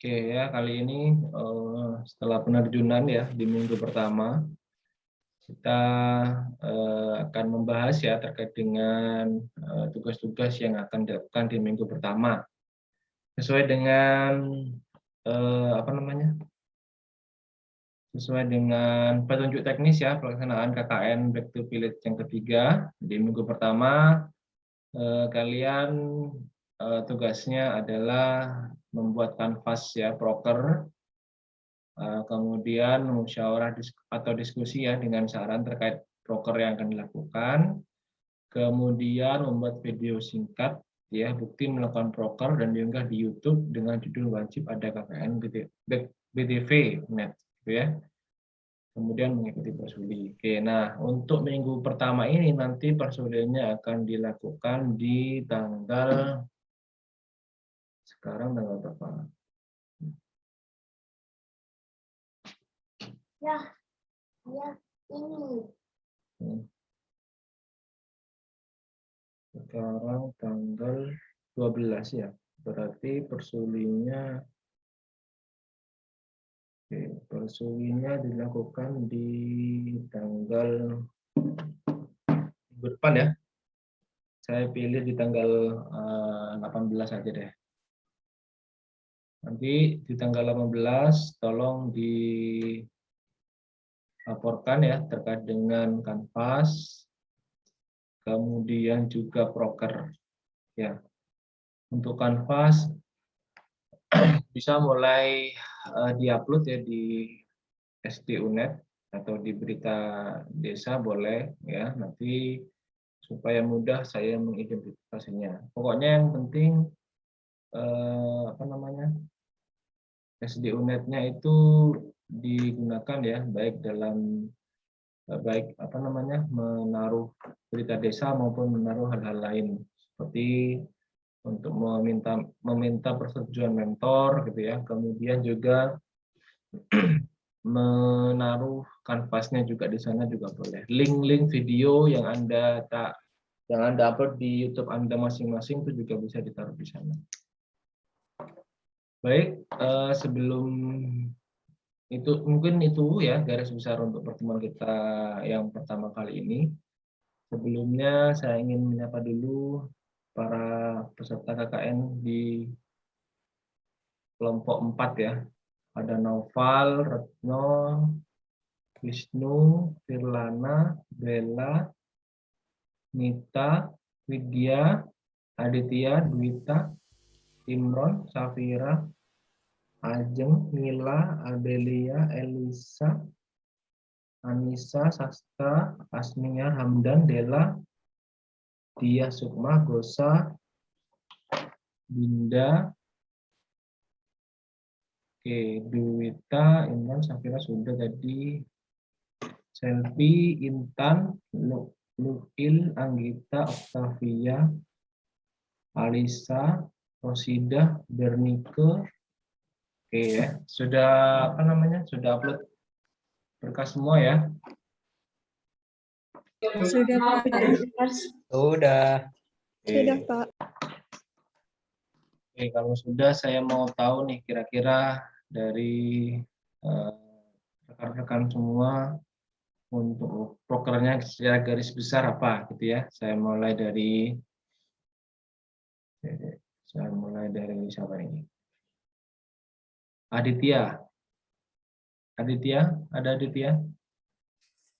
Oke ya, kali ini setelah penerjunan ya di minggu pertama, kita akan membahas ya terkait dengan tugas-tugas yang akan dilakukan di minggu pertama. Sesuai dengan apa namanya? Sesuai dengan petunjuk teknis ya pelaksanaan KKN Back to Village yang ketiga di minggu pertama, kalian tugasnya adalah membuat kanvas ya proker. Kemudian musyawarah atau diskusi ya dengan saran terkait proker yang akan dilakukan, kemudian membuat video singkat ya bukti melakukan proker dan diunggah di YouTube dengan judul wajib ada KKN BTV net gitu ya. Kemudian mengikuti persuli. Oke, nah untuk minggu pertama ini nanti persulinya akan dilakukan di tanggal sekarang tanggal berapa? Ya, ini. Sekarang tanggal 12 ya. Berarti persulinya dilakukan di tanggal minggu depan ya. Saya pilih di tanggal 18 aja deh. Nanti di tanggal 18 tolong dilaporkan ya terkait dengan kanvas, kemudian juga proker ya. Untuk kanvas bisa mulai diupload ya di SD-UNED atau di berita desa boleh ya, nanti supaya mudah saya mengidentifikasinya. Pokoknya yang penting apa namanya, SD-UNED-nya itu digunakan ya baik dalam baik apa namanya menaruh berita desa maupun menaruh hal-hal lain seperti untuk meminta persetujuan mentor gitu ya, kemudian juga menaruh kanvasnya juga di sana juga boleh. Link-link video yang Anda upload di YouTube Anda masing-masing itu juga bisa ditaruh di sana. Baik, sebelum itu mungkin itu ya garis besar untuk pertemuan kita yang pertama kali ini. Sebelumnya saya ingin menyapa dulu para peserta KKN di kelompok 4 ya. Ada Noval, Retno, Wisnu, Firlana, Bella, Nita, Widya, Aditya, Dwita, Imron, Safira, Ajeng, Mila, Adelia, Elisa, Anissa, Sastra, Asmia, Hamdan, Dela, Dia, Sukma, Gosa, Dinda, Dwita, Imron, Safira sudah tadi, Selvi, Intan, Lukil, Anggita, Octavia, Alisa, Rosida, Bernike. Oke ya, sudah apa namanya? Sudah upload berkas semua ya? Sudah, Pak. Sudah. Sudah, Pak. Oke, kalau sudah saya mau tahu nih kira-kira dari rekan-rekan semua untuk prokernya secara garis besar apa gitu ya. Saya mulai dari siapa ini? Aditya. Aditya, ada Aditya?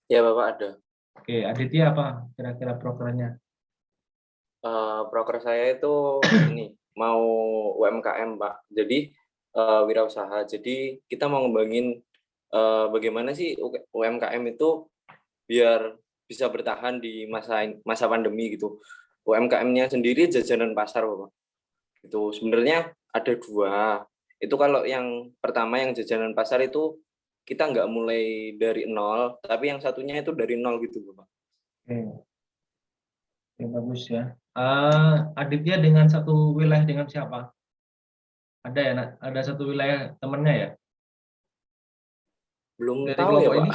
Ya, Bapak ada. Oke, Aditya apa kira-kira prokernya? Proker saya itu ini mau UMKM, Pak. Jadi wirausaha. Jadi kita mau ngembangin bagaimana sih UMKM itu biar bisa bertahan di masa pandemi gitu. UMKM-nya sendiri jajanan pasar, Bapak. Itu sebenarnya ada dua. Itu kalau yang pertama yang jajanan pasar itu kita nggak mulai dari nol, tapi yang satunya itu dari nol gitu, Bapak. Oke, bagus ya. Aditya dengan satu wilayah dengan siapa? Ada ya, ada satu wilayah temennya ya? Belum Dari tahu ya, kelompok Pak. ini?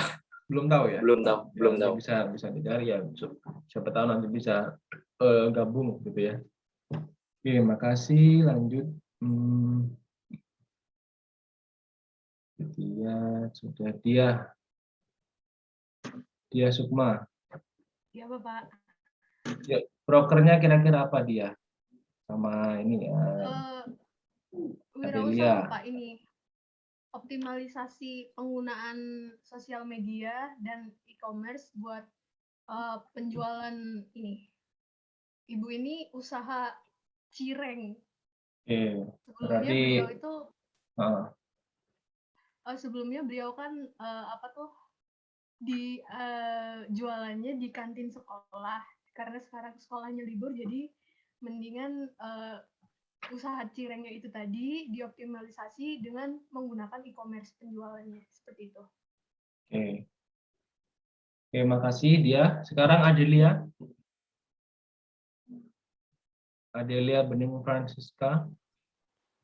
Belum tahu ya? Belum tahu, Ya, belum nanti tahu. bisa dicari ya. Siapa tahu nanti bisa gabung gitu ya. Oke, makasih. Lanjut. Sudah dia Sukma. Iya, Bapak. Ya, brokernya kira-kira apa dia? Sama ini Wirausaha, Adelia. Pak, ini optimalisasi penggunaan sosial media dan e-commerce buat penjualan ini. Ibu ini usaha cireng. Oke, Sebelumnya berarti beliau itu ah, sebelumnya beliau kan apa tuh di jualannya di kantin sekolah, karena sekarang sekolahnya libur jadi mendingan usaha cirengnya itu tadi dioptimalisasi dengan menggunakan e-commerce penjualannya seperti itu. oke. Oke, makasih dia. Sekarang Adelia. Adelia Bening Francisca.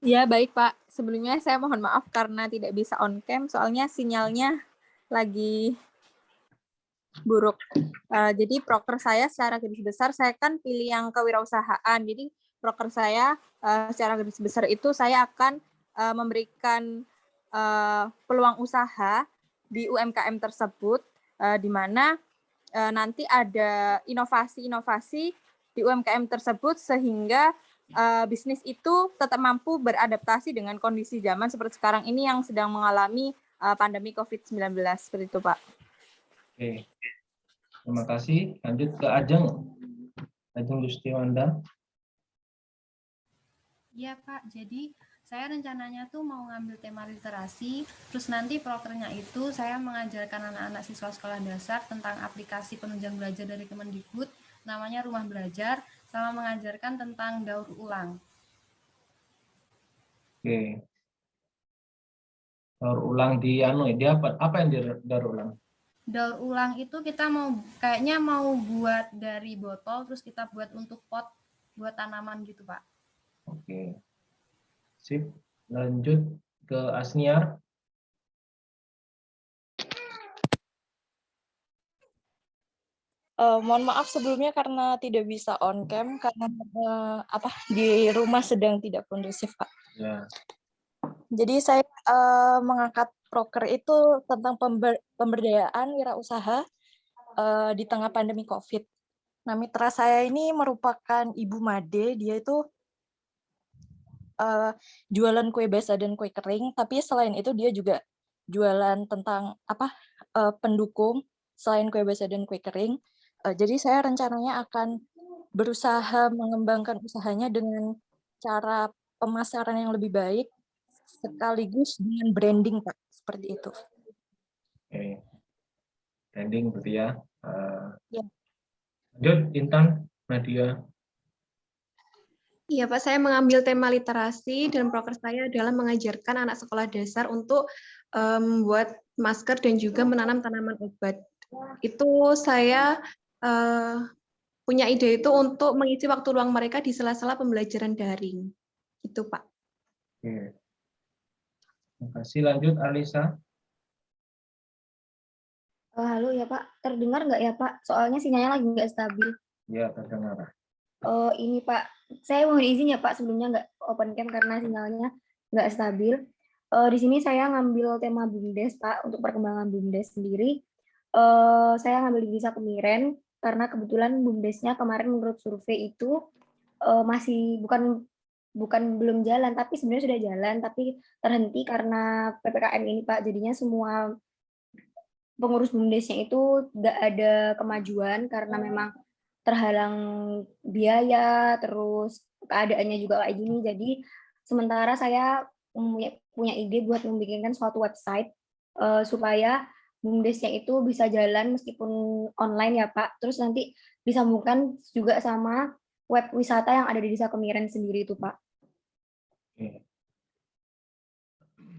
Ya, baik Pak. Sebelumnya saya mohon maaf karena tidak bisa on cam, soalnya sinyalnya lagi buruk. Jadi proker saya secara garis besar, saya kan pilih yang kewirausahaan. Jadi proker saya secara garis besar itu saya akan memberikan peluang usaha di UMKM tersebut, di mana nanti ada inovasi-inovasi di UMKM tersebut sehingga bisnis itu tetap mampu beradaptasi dengan kondisi zaman seperti sekarang ini yang sedang mengalami pandemi COVID-19. Seperti itu, Pak. Oke. Terima kasih. Lanjut ke Ajeng. Ajeng Yustiwanda. Iya Pak, jadi saya rencananya tuh mau ngambil tema literasi, terus nanti prokernya itu saya mengajarkan anak-anak siswa sekolah dasar tentang aplikasi penunjang belajar dari Kemendikbud, namanya Rumah Belajar, sama mengajarkan tentang daur ulang. Oke. Daur ulang di dia apa yang daur ulang? Daur ulang itu kita kayaknya mau buat dari botol, terus kita buat untuk pot buat tanaman gitu Pak. Oke. Sip. Lanjut ke Asniar. Mohon maaf sebelumnya karena tidak bisa on cam karena di rumah sedang tidak kondusif, Pak. Ya. Jadi saya mengangkat proker itu tentang pemberdayaan wirausaha di tengah pandemi COVID. Nah, mitra saya ini merupakan Ibu Made, dia itu jualan kue basah dan kue kering, tapi selain itu dia juga jualan tentang pendukung selain kue basah dan kue kering. Jadi saya rencananya akan berusaha mengembangkan usahanya dengan cara pemasaran yang lebih baik sekaligus dengan branding, Pak, seperti itu. Oke. Branding berarti ya. Ya. Lanjut Intan Nadia. Iya Pak, saya mengambil tema literasi dan proker saya adalah mengajarkan anak sekolah dasar untuk membuat masker dan juga menanam tanaman obat. Itu saya punya ide itu untuk mengisi waktu luang mereka di sela-sela pembelajaran daring. Itu Pak. Oke. Terima kasih. Lanjut Alisa. Halo ya Pak, terdengar nggak ya Pak? Soalnya sinyalnya lagi nggak stabil. Ya, terdengar. Ini Pak, saya mohon izin ya Pak, sebelumnya nggak open cam karena sinyalnya nggak stabil. Di sini saya ngambil tema BUMDes Pak, untuk perkembangan BUMDes sendiri. Saya ngambil di Desa Kemiren, karena kebetulan BUMDesnya kemarin menurut survei itu masih belum jalan, tapi sebenarnya sudah jalan, tapi terhenti karena PPKM ini Pak. Jadinya semua pengurus BUMDesnya itu nggak ada kemajuan karena memang terhalang biaya, terus keadaannya juga kayak gini. Jadi sementara saya punya ide buat membikinkan suatu website supaya BUMDesnya itu bisa jalan meskipun online ya Pak. Terus nanti disambungkan juga sama web wisata yang ada di Desa Kemiren sendiri itu Pak. Oke.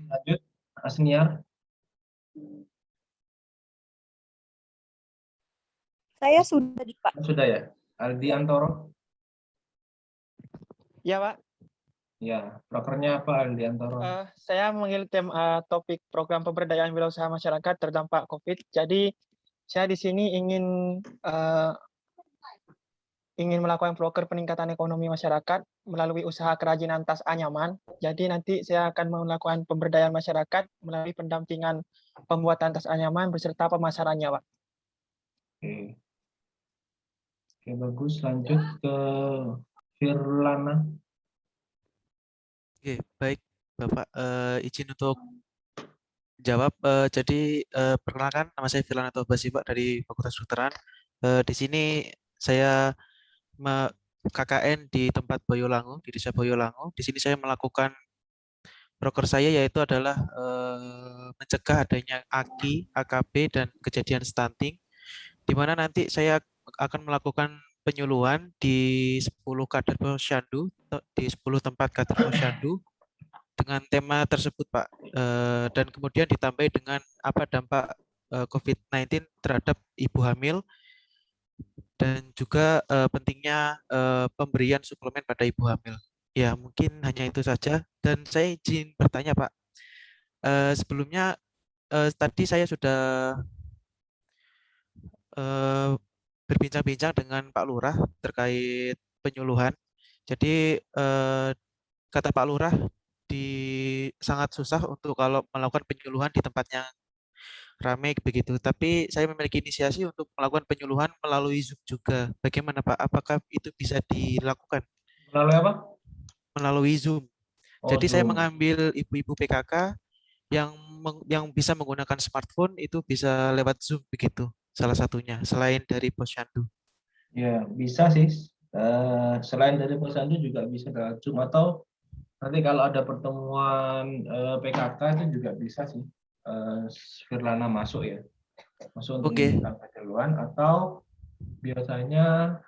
Lanjut Asniar. Saya sudah, Pak. Sudah ya. Aldi Antoro. Ya, Pak. Ya, prokernya apa Aldi Antoro? Saya mengambil topik program pemberdayaan wirausaha masyarakat terdampak COVID. Jadi, saya di sini ingin ingin melakukan proker peningkatan ekonomi masyarakat melalui usaha kerajinan tas anyaman. Jadi nanti saya akan melakukan pemberdayaan masyarakat melalui pendampingan pembuatan tas anyaman beserta pemasarannya, Pak. Oke. Oke, bagus. Lanjut ke Firlana. Oke, baik Bapak, izin untuk jawab. Jadi perkenalkan, nama saya Firlan Atobasi Pak dari Fakultas Kedokteran. Di sini saya KKN di tempat Boyolangu, di Desa Boyolangu. Di sini saya melakukan proker saya yaitu adalah mencegah adanya AKI, AKB, dan kejadian stunting, di mana nanti saya akan melakukan penyuluhan di 10 kader posyandu, di 10 tempat kader posyandu dengan tema tersebut, Pak. Dan kemudian ditambahi dengan apa dampak COVID-19 terhadap ibu hamil dan juga pentingnya pemberian suplemen pada ibu hamil. Ya, mungkin hanya itu saja. Dan saya izin bertanya, Pak. Sebelumnya tadi saya sudah berbincang-bincang dengan Pak Lurah terkait penyuluhan. Jadi kata Pak Lurah sangat susah untuk kalau melakukan penyuluhan di tempat yang ramai begitu. Tapi saya memiliki inisiasi untuk melakukan penyuluhan melalui Zoom juga. Bagaimana Pak? Apakah itu bisa dilakukan? Melalui apa? Melalui Zoom. Oh, Jadi saya Zoom. mengambil ibu-ibu PKK yang bisa menggunakan smartphone, itu bisa lewat Zoom begitu. Salah satunya selain dari posyandu. Ya, bisa sih. Selain dari posyandu juga bisa lewat Zoom, atau nanti kalau ada pertemuan PKK itu juga bisa sih. Firlana masuk ya. Masuk untuk Oke. memberikan penyuluhan, atau biasanya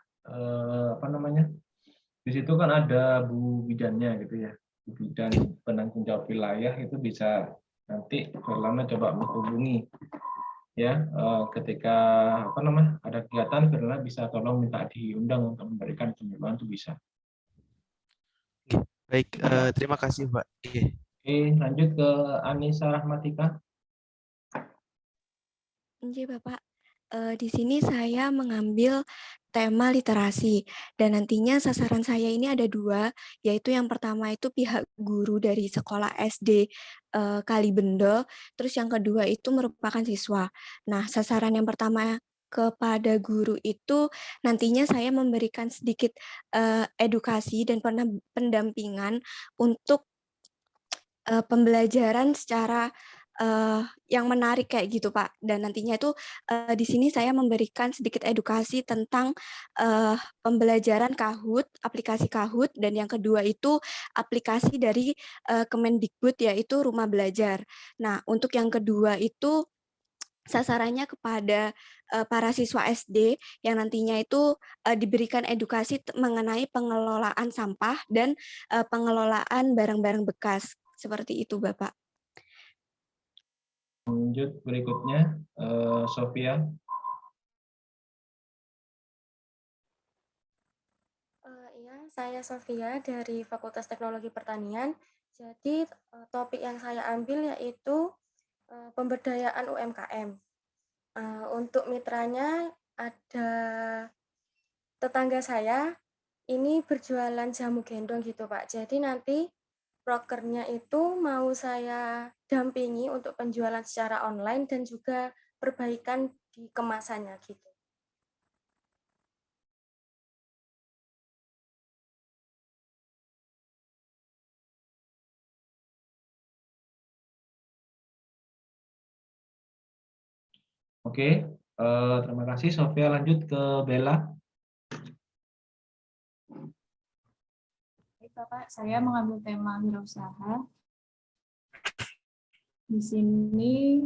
apa namanya? Di situ kan ada Bu Bidannya gitu ya. Bu Bidan penanggung jawab wilayah, itu bisa nanti Firlana coba menghubungi ya, ketika apa namanya ada kegiatan, Firlana bisa tolong minta diundang untuk memberikan penyuluhan, itu bisa. Baik, terima kasih Pak. Oke, lanjut ke Anissa Rahmatika. Oke, Bapak. Di sini saya mengambil tema literasi, dan nantinya sasaran saya ini ada 2, yaitu yang pertama itu pihak guru dari sekolah SD Kalibendo, terus yang kedua itu merupakan siswa. Nah, sasaran yang pertama kepada guru itu nantinya saya memberikan sedikit edukasi dan pendampingan untuk pembelajaran secara yang menarik kayak gitu, Pak. Dan nantinya itu di sini saya memberikan sedikit edukasi tentang pembelajaran Kahoot, aplikasi Kahoot, dan yang kedua itu aplikasi dari Kemendikbud, yaitu Rumah Belajar. Nah, untuk yang kedua itu sasarannya kepada para siswa SD yang nantinya itu diberikan edukasi mengenai pengelolaan sampah dan pengelolaan barang-barang bekas. Seperti itu, Bapak. Lanjut berikutnya, Sofia. Iya, saya Sofia dari Fakultas Teknologi Pertanian. Jadi topik yang saya ambil yaitu pemberdayaan UMKM. Untuk mitranya ada tetangga saya, ini berjualan jamu gendong gitu Pak. Jadi nanti prokernya itu mau saya dampingi untuk penjualan secara online dan juga perbaikan di kemasannya gitu. Oke, terima kasih Sofia. Lanjut ke Bella. Baik, Bapak, saya mengambil tema wirausaha. Di sini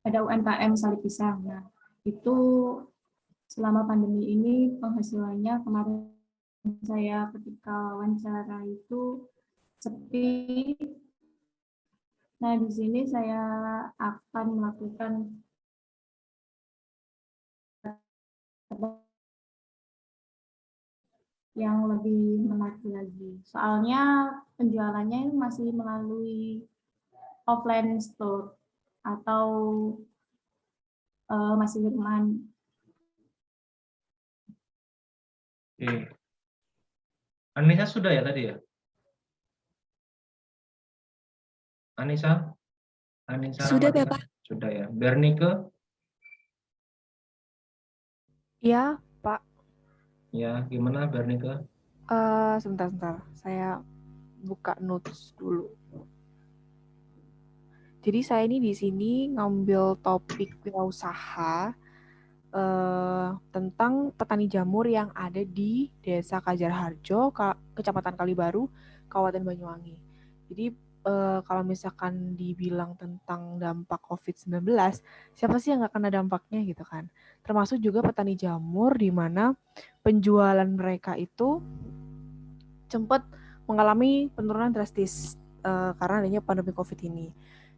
ada UMKM Salib Pisang. Nah, itu selama pandemi ini penghasilannya kemarin saya ketika wawancara itu sepi. Nah, di sini saya akan melakukan yang lebih menarik lagi. Soalnya penjualannya masih melalui offline store atau masih Oke. Anissa sudah ya tadi ya? Anissa? Anissa Sudah, Rahmatika? Bapak. Sudah ya. Bernike? Ya, Pak. Ya, gimana Bernike? Sebentar. Saya buka notes dulu. Jadi saya ini di sini ngambil topik wirausaha tentang petani jamur yang ada di Desa Kajarharjo, Kecamatan Kalibaru, Kabupaten Banyuwangi. Jadi kalau misalkan dibilang tentang dampak COVID-19, siapa sih yang nggak kena dampaknya gitu kan? Termasuk juga petani jamur di mana penjualan mereka itu sempat mengalami penurunan drastis karena adanya pandemi COVID ini.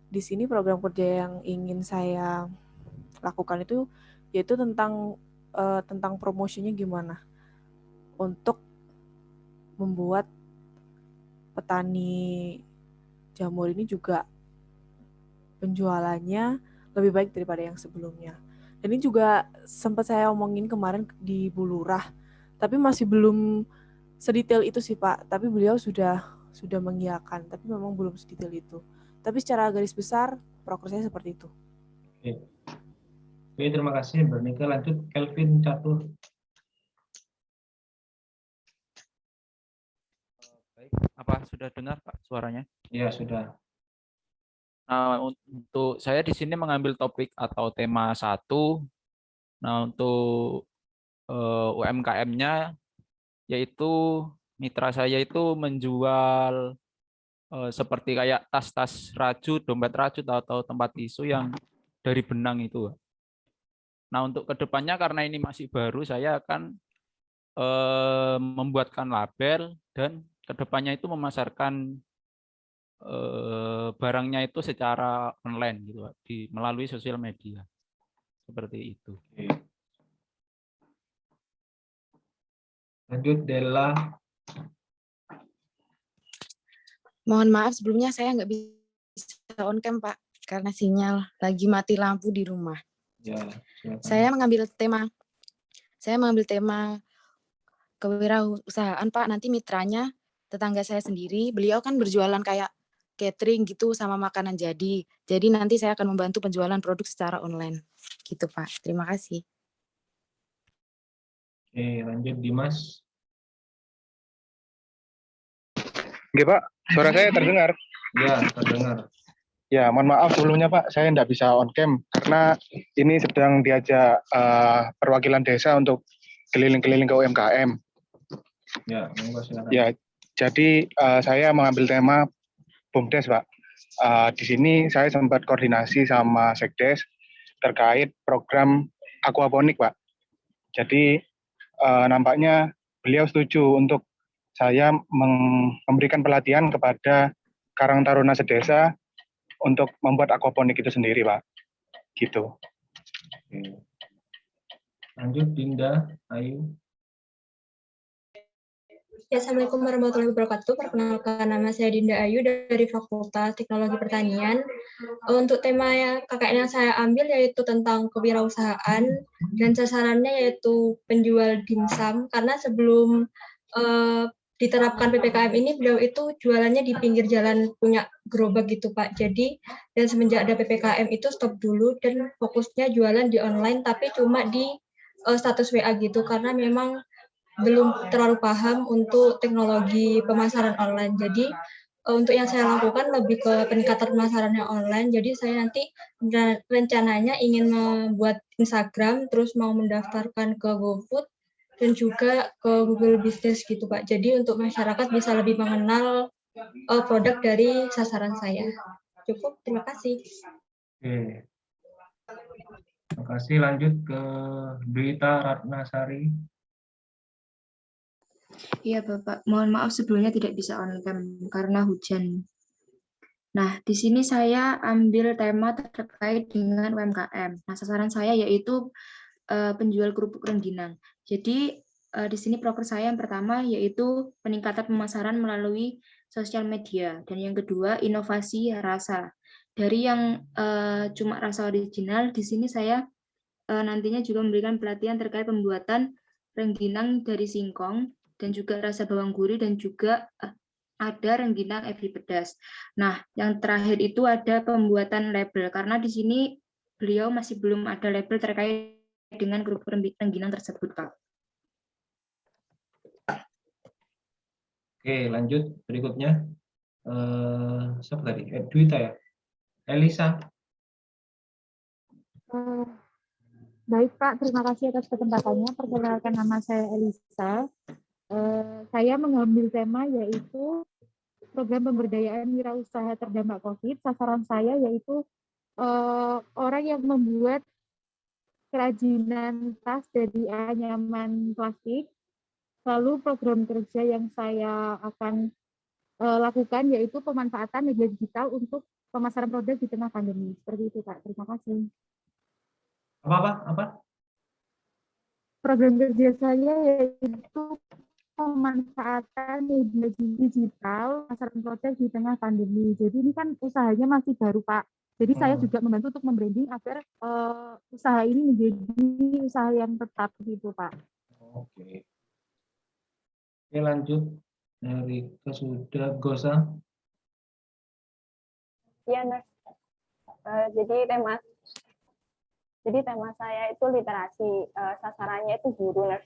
Di sini program kerja yang ingin saya lakukan itu yaitu tentang promosinya gimana untuk membuat petani jamur ini juga penjualannya lebih baik daripada yang sebelumnya. Dan ini juga sempat saya omongin kemarin di Bu Lurah, tapi masih belum sedetail itu sih Pak. Tapi beliau sudah mengiyakan, tapi memang belum sedetail itu. Tapi secara garis besar proker saya seperti itu. Oke, terima kasih Bernike. Lanjut Kelvin Catur. Baik, apa sudah dengar Pak suaranya? Ya, sudah. Nah, untuk saya di sini mengambil topik atau tema 1. Nah, untuk UMKM-nya yaitu mitra saya itu menjual seperti kayak tas-tas rajut, dompet rajut atau tempat tisu yang dari benang itu. Nah, untuk kedepannya karena ini masih baru, saya akan membuatkan label dan kedepannya itu memasarkan barangnya itu secara online gitu melalui sosial media seperti itu. Lanjut Della. Mohon maaf sebelumnya saya nggak bisa on cam Pak karena sinyal lagi mati lampu di rumah. Ya, Saya mengambil tema kewirausahaan Pak. Nanti mitranya tetangga saya sendiri. Beliau kan berjualan kayak catering gitu sama makanan jadi. Jadi nanti saya akan membantu penjualan produk secara online. Gitu Pak. Terima kasih. Oke, lanjut Dimas. Oke Pak, suara saya terdengar? Ya, terdengar. Ya, mohon maaf sebelumnya Pak, saya tidak bisa on cam karena ini sedang diajak perwakilan desa untuk keliling-keliling ke UMKM. Ya, monggo silakan. Ya, jadi saya mengambil tema BUMDes Pak. Di sini saya sempat koordinasi sama Sekdes terkait program aquaponik Pak. Jadi nampaknya beliau setuju untuk saya memberikan pelatihan kepada Karang Taruna sedesa untuk membuat aquaponik itu sendiri, Pak. Gitu. Oke. Lanjut Dinda Ayu. Ya, Assalamualaikum warahmatullahi wabarakatuh. Perkenalkan, nama saya Dinda Ayu dari Fakultas Teknologi Pertanian. Untuk tema yang KKN yang saya ambil yaitu tentang kewirausahaan dan sasarannya yaitu penjual dimsum, karena sebelum diterapkan PPKM ini beliau itu jualannya di pinggir jalan punya gerobak gitu Pak. Jadi dan semenjak ada PPKM itu stop dulu dan fokusnya jualan di online tapi cuma di status WA gitu karena memang belum terlalu paham untuk teknologi pemasaran online. Jadi untuk yang saya lakukan lebih ke peningkatan pemasarannya online. Jadi saya nanti rencananya ingin membuat Instagram terus mau mendaftarkan ke GoFood dan juga ke Google Business gitu Pak. Jadi untuk masyarakat bisa lebih mengenal produk dari sasaran saya. Cukup, terima kasih. Oke. Terima kasih. Lanjut ke Duita Ratnasari. Iya Bapak, mohon maaf sebelumnya tidak bisa on cam karena hujan. Nah, di sini saya ambil tema terkait dengan UMKM. Nah, sasaran saya yaitu penjual kerupuk rengginang. Jadi di sini proker saya yang pertama yaitu peningkatan pemasaran melalui sosial media dan yang kedua inovasi rasa. Dari yang cuma rasa original, di sini saya nantinya juga memberikan pelatihan terkait pembuatan rengginang dari singkong, dan juga rasa bawang gurih, dan juga ada rengginang ebi pedas. Nah, yang terakhir itu ada pembuatan label, karena di sini beliau masih belum ada label terkait dengan grup rengginang tersebut, Kak. Oke, lanjut berikutnya. Siapa tadi? Dwita ya? Elisa. Baik Pak, terima kasih atas kesempatannya. Perkenalkan, nama saya Elisa. Saya mengambil tema yaitu program pemberdayaan wirausaha terdampak COVID. Sasaran saya yaitu orang yang membuat kerajinan tas dari anyaman plastik. Lalu program kerja yang saya akan lakukan yaitu pemanfaatan media digital untuk pemasaran produk di tengah pandemi. Seperti itu Pak, terima kasih. Apa? Program kerja saya yaitu pemanfaatan media digital pemasaran produk di tengah pandemi. Jadi ini kan usahanya masih baru Pak. Jadi saya juga membantu untuk membranding agar usaha ini menjadi usaha yang tetap gitu Pak. Oke. Oke, lanjut. Rika sudah, Gosa. Iya, Mas. Jadi tema saya itu literasi, sasarannya itu guru, Mas.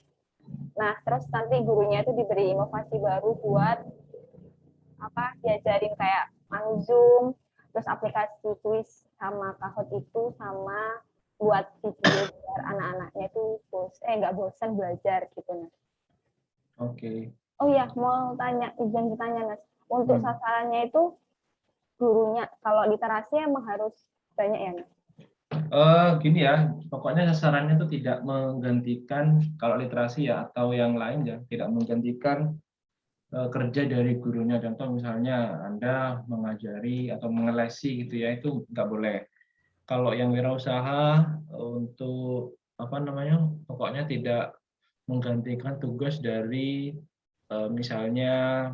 Nah, terus nanti gurunya itu diberi inovasi baru buat diajarin kayak Zoom, terus aplikasi kuis sama Kahoot itu, sama buat video biar anak-anaknya itu nggak bosan belajar gitu, Mas. Oke. Oh iya, mau izin bertanya, Mas. Untuk sasarannya itu gurunya, kalau literasi emang harus banyak ya, Mas? Gini ya, pokoknya sasarannya itu tidak menggantikan, kalau literasi ya atau yang lain ya, tidak menggantikan kerja dari gurunya. Contoh misalnya Anda mengajari atau mengelesi gitu ya, itu nggak boleh. Kalau yang wirausaha untuk pokoknya tidak menggantikan tugas dari misalnya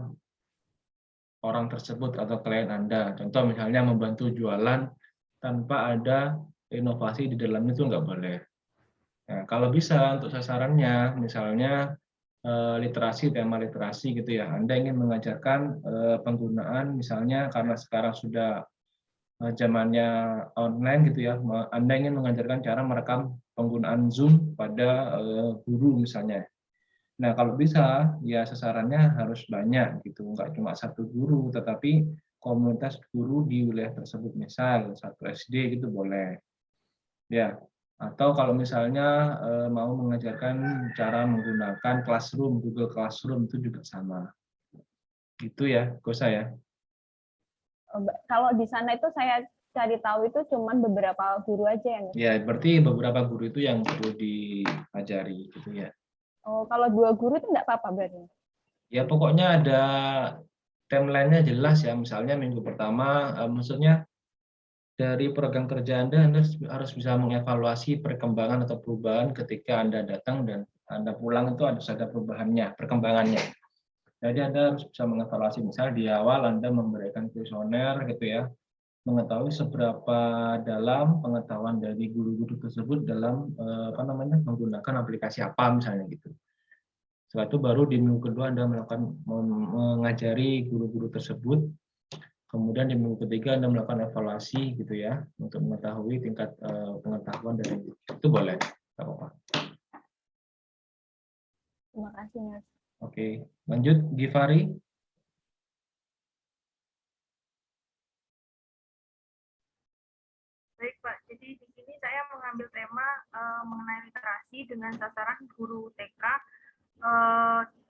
orang tersebut atau klien Anda. Contoh misalnya membantu jualan tanpa ada inovasi di dalam itu nggak boleh. Nah, kalau bisa untuk sasarannya, misalnya literasi, tema literasi gitu ya. Anda ingin mengajarkan penggunaan misalnya karena sekarang sudah zamannya online gitu ya. Anda ingin mengajarkan cara merekam penggunaan Zoom pada guru misalnya. Nah, kalau bisa ya sasarannya harus banyak gitu, nggak cuma satu guru, tetapi komunitas guru di wilayah tersebut, misal satu SD gitu boleh. Ya, atau kalau misalnya mau mengajarkan cara menggunakan Classroom, Google Classroom itu juga sama. Gitu ya, Gosa ya. Kalau di sana itu saya cari tahu itu cuman beberapa guru aja yang. Ya, berarti beberapa guru itu yang perlu diajari gitu ya. Oh, kalau 2 guru itu enggak apa-apa berarti? Ya, pokoknya ada timeline-nya jelas ya. Misalnya minggu pertama, maksudnya dari program kerja Anda harus bisa mengevaluasi perkembangan atau perubahan ketika Anda datang dan Anda pulang itu harus ada perubahannya, perkembangannya. Jadi Anda harus bisa mengevaluasi, misalnya di awal Anda memberikan kuesioner gitu ya, mengetahui seberapa dalam pengetahuan dari guru-guru tersebut dalam menggunakan aplikasi apa misalnya gitu. Setelah itu baru di minggu kedua Anda mengajari guru-guru tersebut. Kemudian di minggu ketiga Anda melakukan evaluasi gitu ya untuk mengetahui tingkat pengetahuan dari itu boleh, nggak apa-apa. Terima kasih, Mas. Oke, lanjut Givari. Baik Pak, jadi di sini saya mengambil tema mengenai literasi dengan sasaran guru TK.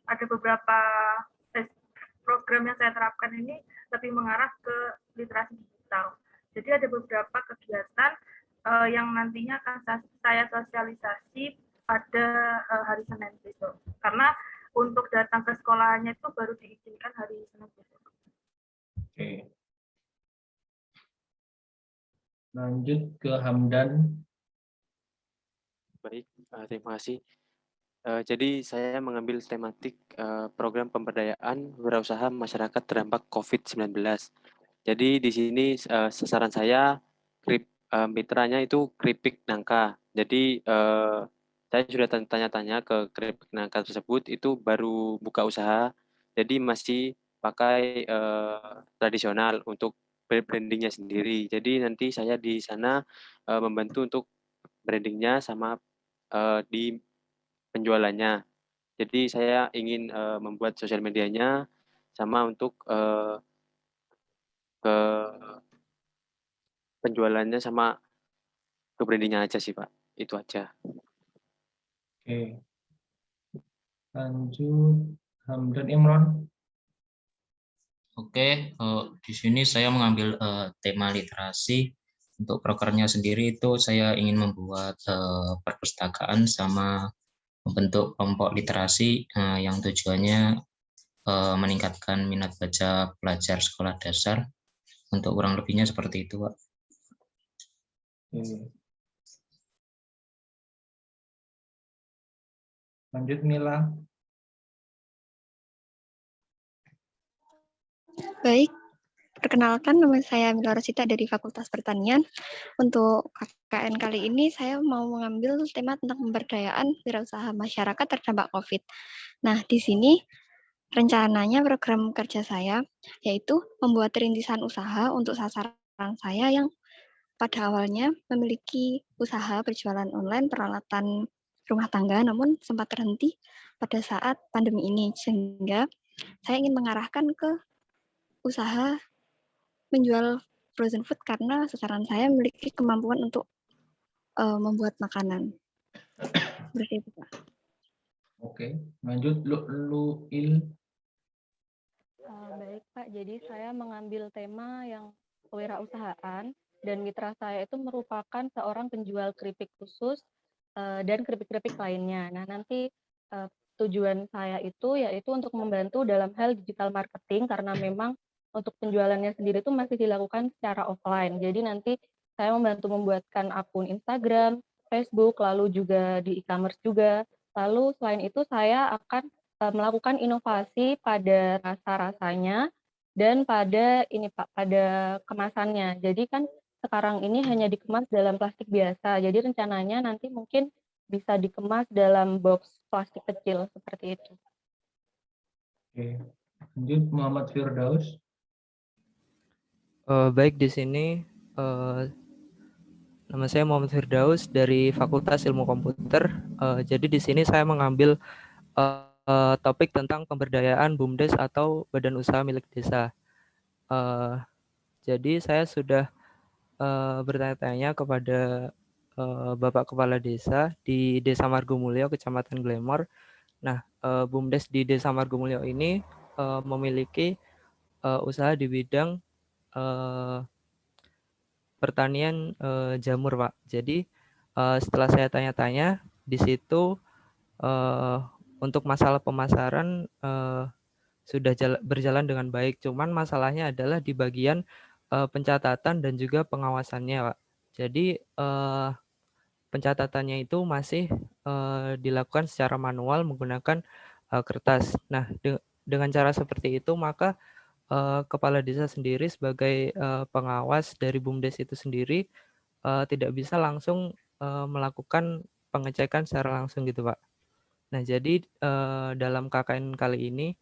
Ada beberapa program yang saya terapkan ini lebih mengarah ke literasi digital. Jadi ada beberapa kegiatan yang nantinya akan saya sosialisasi pada hari Senin besok. Karena untuk datang ke sekolahnya itu baru diizinkan hari Senin besok. Oke. Lanjut ke Hamdan. Baik, terima kasih. Jadi saya mengambil tematik program pemberdayaan wirausaha masyarakat terdampak COVID-19. Jadi di sini sasaran saya mitranya itu keripik nangka. Jadi saya sudah tanya-tanya ke Kemenangkar tersebut, itu baru buka usaha, jadi masih pakai tradisional untuk brandingnya sendiri. Jadi nanti saya di sana membantu untuk brandingnya sama di penjualannya. Jadi saya ingin membuat sosial medianya sama untuk ke penjualannya sama ke brandingnya aja sih Pak. Itu aja. Oke, lanjut Hamdan Imron. Oke, di sini saya mengambil tema literasi. Untuk prokernya sendiri itu saya ingin membuat perpustakaan sama membentuk kelompok literasi yang tujuannya meningkatkan minat baca pelajar sekolah dasar. Untuk kurang lebihnya seperti itu, Pak. Lanjut Mila. Baik, perkenalkan nama saya Mila Rosita dari Fakultas Pertanian. Untuk KKN kali ini saya mau mengambil tema tentang pemberdayaan wirausaha masyarakat terdampak COVID. Nah, di sini rencananya program kerja saya yaitu membuat rintisan usaha untuk sasaran saya yang pada awalnya memiliki usaha berjualan online peralatan rumah tangga, namun sempat terhenti pada saat pandemi ini, sehingga saya ingin mengarahkan ke usaha menjual frozen food karena sasaran saya memiliki kemampuan untuk membuat makanan. Seperti itu, Pak. Oke, lanjut Luil. Baik Pak, jadi saya mengambil tema yang kewirausahaan dan mitra saya itu merupakan seorang penjual keripik khusus dan keripik-keripik lainnya. Nah, nanti tujuan saya itu yaitu untuk membantu dalam hal digital marketing karena memang untuk penjualannya sendiri itu masih dilakukan secara offline. Jadi nanti saya membantu membuatkan akun Instagram, Facebook, lalu juga di e-commerce juga. Lalu selain itu saya akan melakukan inovasi pada rasa-rasanya dan pada ini Pak, pada kemasannya. Jadi kan sekarang ini hanya dikemas dalam plastik biasa. Jadi rencananya nanti mungkin bisa dikemas dalam box plastik kecil seperti itu. Oke, lanjut Muhammad Firdaus. Baik, di sini nama saya Muhammad Firdaus dari Fakultas Ilmu Komputer. Jadi di sini saya mengambil topik tentang pemberdayaan BUMDes atau Badan Usaha Milik Desa. Jadi saya sudah bertanya-tanya kepada Bapak Kepala Desa di Desa Margomulyo, Kecamatan Glemor. Nah, BUMDes di Desa Margomulyo ini memiliki usaha di bidang pertanian jamur, Pak. Jadi setelah saya tanya-tanya di situ untuk masalah pemasaran sudah berjalan dengan baik. Cuman masalahnya adalah di bagian pencatatan dan juga pengawasannya, Pak. Jadi pencatatannya itu masih dilakukan secara manual menggunakan kertas. Nah, dengan cara seperti itu maka kepala desa sendiri sebagai pengawas dari BUMDes itu sendiri tidak bisa langsung melakukan pengecekan secara langsung gitu, Pak. Nah, jadi dalam KKN kali ini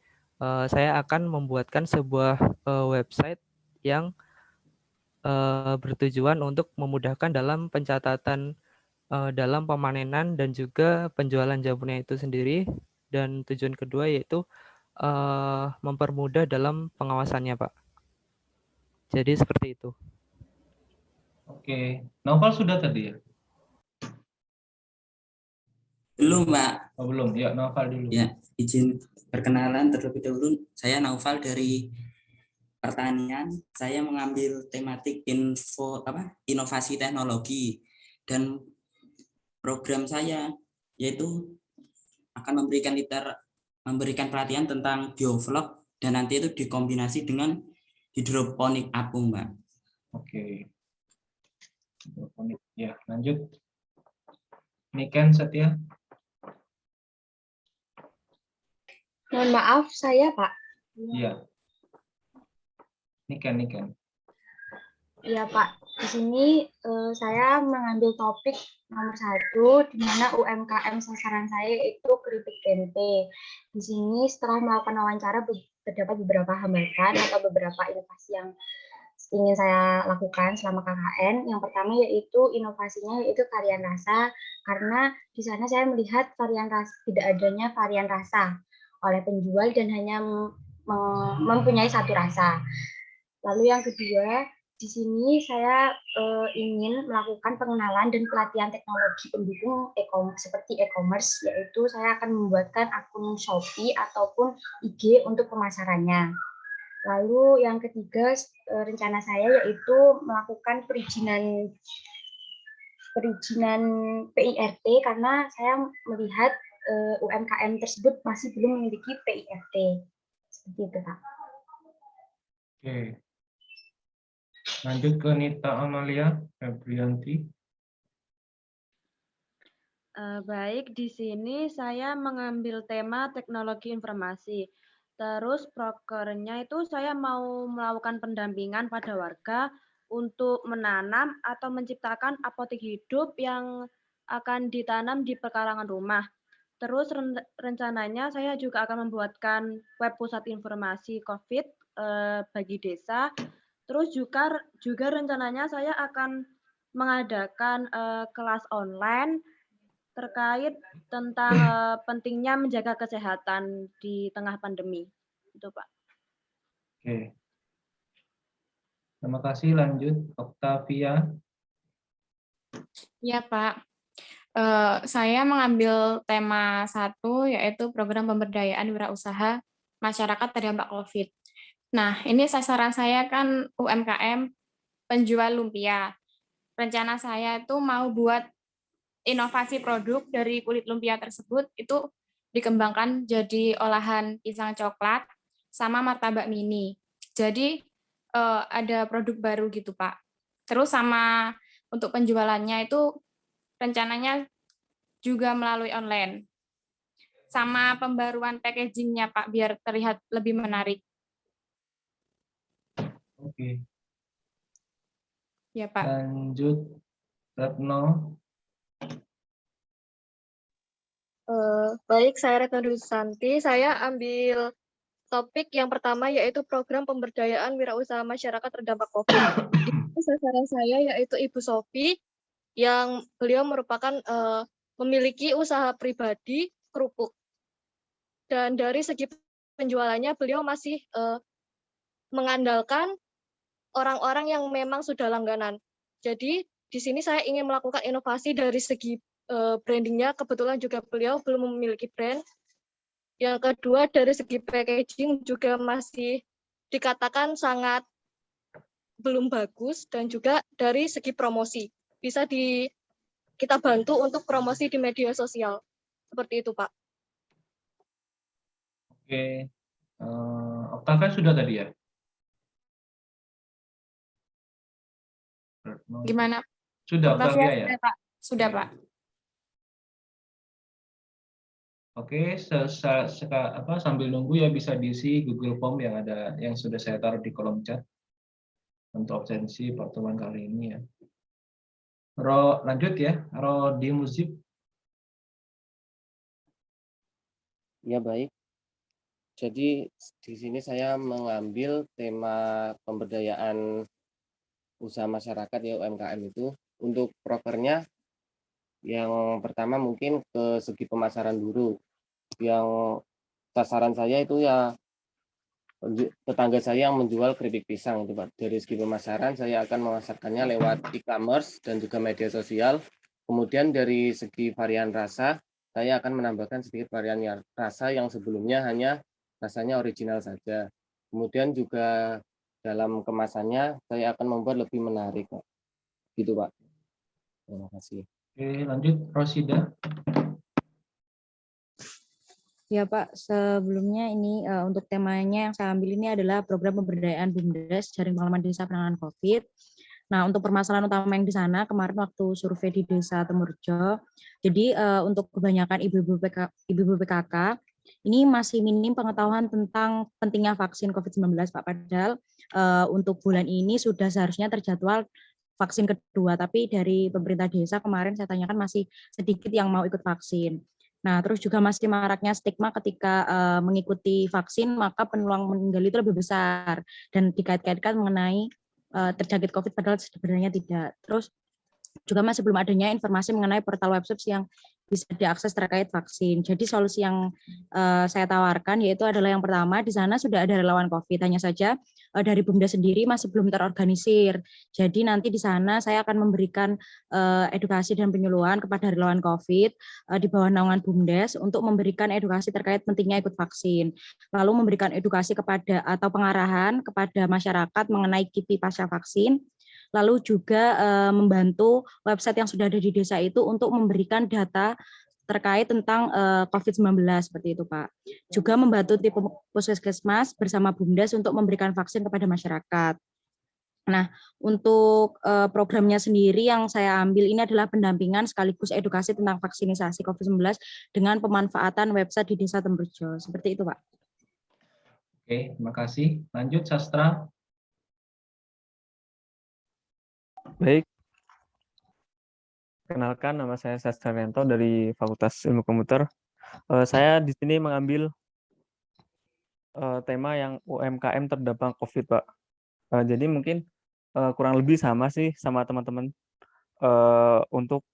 saya akan membuatkan sebuah website yang bertujuan untuk memudahkan dalam pencatatan dalam pemanenan dan juga penjualan jamurnya itu sendiri. Dan tujuan kedua yaitu mempermudah dalam pengawasannya, Pak. Jadi seperti itu. Oke, Novel sudah tadi ya? Belum, Pak. Oh, belum. Ya, Novel dulu. Ya, izin perkenalan terlebih dahulu. Saya Naufal dari Pertanian. Saya mengambil tematik inovasi teknologi dan program saya yaitu akan memberikan pelatihan tentang biovlog dan nanti itu dikombinasi dengan hidroponik apung, Mbak. Oke. Hidroponik. Ya, lanjut. Niken Setia. Mohon maaf, saya Pak. Iya. Niken. Ya Pak, di sini saya mengambil topik nomor 1, di mana UMKM sasaran saya itu keripik tempe. Di sini setelah melakukan wawancara terdapat beberapa hambatan atau beberapa inovasi yang ingin saya lakukan selama KKN. Yang pertama yaitu inovasinya yaitu varian rasa, karena di sana saya melihat tidak adanya varian rasa oleh penjual dan hanya mempunyai satu rasa. Lalu yang kedua, di sini saya ingin melakukan pengenalan dan pelatihan teknologi pendukung seperti e-commerce, yaitu saya akan membuatkan akun Shopee ataupun IG untuk pemasarannya. Lalu yang ketiga, rencana saya yaitu melakukan perizinan PIRT, karena saya melihat UMKM tersebut masih belum memiliki PIRT. Seperti itu, Pak. Oke. Lanjut ke Nita Amalia Febrianti. Baik, di sini saya mengambil tema teknologi informasi. Terus prokernya itu saya mau melakukan pendampingan pada warga untuk menanam atau menciptakan apotek hidup yang akan ditanam di pekarangan rumah. Terus rencananya saya juga akan membuatkan web pusat informasi COVID bagi desa. Terus juga rencananya saya akan mengadakan kelas online terkait tentang pentingnya menjaga kesehatan di tengah pandemi. Itu, Pak. Oke. Terima kasih. Lanjut, Octavia. Ya, Pak. Saya mengambil tema 1, yaitu program pemberdayaan wirausaha masyarakat terdampak COVID. Nah, ini sasaran saya kan UMKM penjual lumpia. Rencana saya itu mau buat inovasi produk dari kulit lumpia tersebut itu dikembangkan jadi olahan pisang coklat sama martabak mini. Jadi ada produk baru gitu, Pak. Terus sama untuk penjualannya itu rencananya juga melalui online. Sama pembaruan packaging-nya, Pak, biar terlihat lebih menarik. Oke. Ya, Pak. Lanjut, Retno. Baik, saya Retno Dwi Susanti. Saya ambil topik yang pertama yaitu program pemberdayaan wirausaha masyarakat terdampak COVID. Itu sasaran saya yaitu Ibu Sofi, yang beliau merupakan memiliki usaha pribadi kerupuk. Dan dari segi penjualannya beliau masih mengandalkan orang-orang yang memang sudah langganan. Jadi di sini saya ingin melakukan inovasi dari segi brandingnya. Kebetulan juga beliau belum memiliki brand. Yang kedua, dari segi packaging juga masih dikatakan sangat belum bagus, dan juga dari segi promosi bisa kita bantu untuk promosi di media sosial. Seperti itu, Pak. Oke. Octavia sudah tadi ya? Gimana? Sudah, Octavia ya? Sudah, Pak. Sudah, Pak. Oke, sambil nunggu ya bisa diisi Google Form yang sudah saya taruh di kolom chat untuk absensi pertemuan kali ini ya. Lanjut ya, Rodi Muzib. Ya, baik. Jadi di sini saya mengambil tema pemberdayaan usaha masyarakat ya, UMKM itu. Untuk prokernya yang pertama mungkin ke segi pemasaran dulu. Yang sasaran saya itu ya tetangga saya yang menjual keripik pisang itu, Pak. Dari segi pemasaran saya akan memasarkannya lewat e-commerce dan juga media sosial. Kemudian dari segi varian rasa, saya akan menambahkan sedikit varian rasa yang sebelumnya hanya rasanya original saja. Kemudian juga dalam kemasannya saya akan membuat lebih menarik, Pak. Gitu, Pak. Terima kasih. Oke, lanjut Rosida. Ya Pak, sebelumnya ini untuk temanya yang saya ambil ini adalah program pemberdayaan BUMDes Jaring Pengalaman Desa Penanganan COVID. Nah, untuk permasalahan utama yang di sana kemarin waktu survei di Desa Temurjo, jadi untuk kebanyakan ibu-ibu PKK ini masih minim pengetahuan tentang pentingnya vaksin COVID-19, Pak. Padahal untuk bulan ini sudah seharusnya terjadwal vaksin kedua, tapi dari pemerintah desa kemarin saya tanyakan masih sedikit yang mau ikut vaksin. Nah, terus juga masih maraknya stigma ketika mengikuti vaksin, maka peluang meninggal itu lebih besar dan dikait-kaitkan mengenai terjangkit COVID, padahal sebenarnya tidak. Terus juga masih belum adanya informasi mengenai portal website yang bisa diakses terkait vaksin. Jadi solusi yang saya tawarkan yaitu adalah yang pertama, di sana sudah ada relawan COVID, hanya saja dari BUMDes sendiri masih belum terorganisir. Jadi nanti di sana saya akan memberikan edukasi dan penyuluhan kepada relawan COVID di bawah naungan BUMDes untuk memberikan edukasi terkait pentingnya ikut vaksin. Lalu memberikan edukasi kepada atau pengarahan kepada masyarakat mengenai KIPI pasca vaksin. Lalu juga membantu website yang sudah ada di desa itu untuk memberikan data terkait tentang COVID-19 seperti itu, Pak. Juga membantu tim puskesmas bersama BUMDes untuk memberikan vaksin kepada masyarakat. Nah, untuk programnya sendiri yang saya ambil ini adalah pendampingan sekaligus edukasi tentang vaksinisasi COVID-19 dengan pemanfaatan website di Desa Temburjo. Seperti itu, Pak. Oke, terima kasih. Lanjut, Sastra. Baik, kenalkan nama saya Sastrianto dari Fakultas Ilmu Komputer. Saya di sini mengambil tema yang UMKM terdampak COVID, Pak. Jadi mungkin kurang lebih sama sih sama teman-teman untuk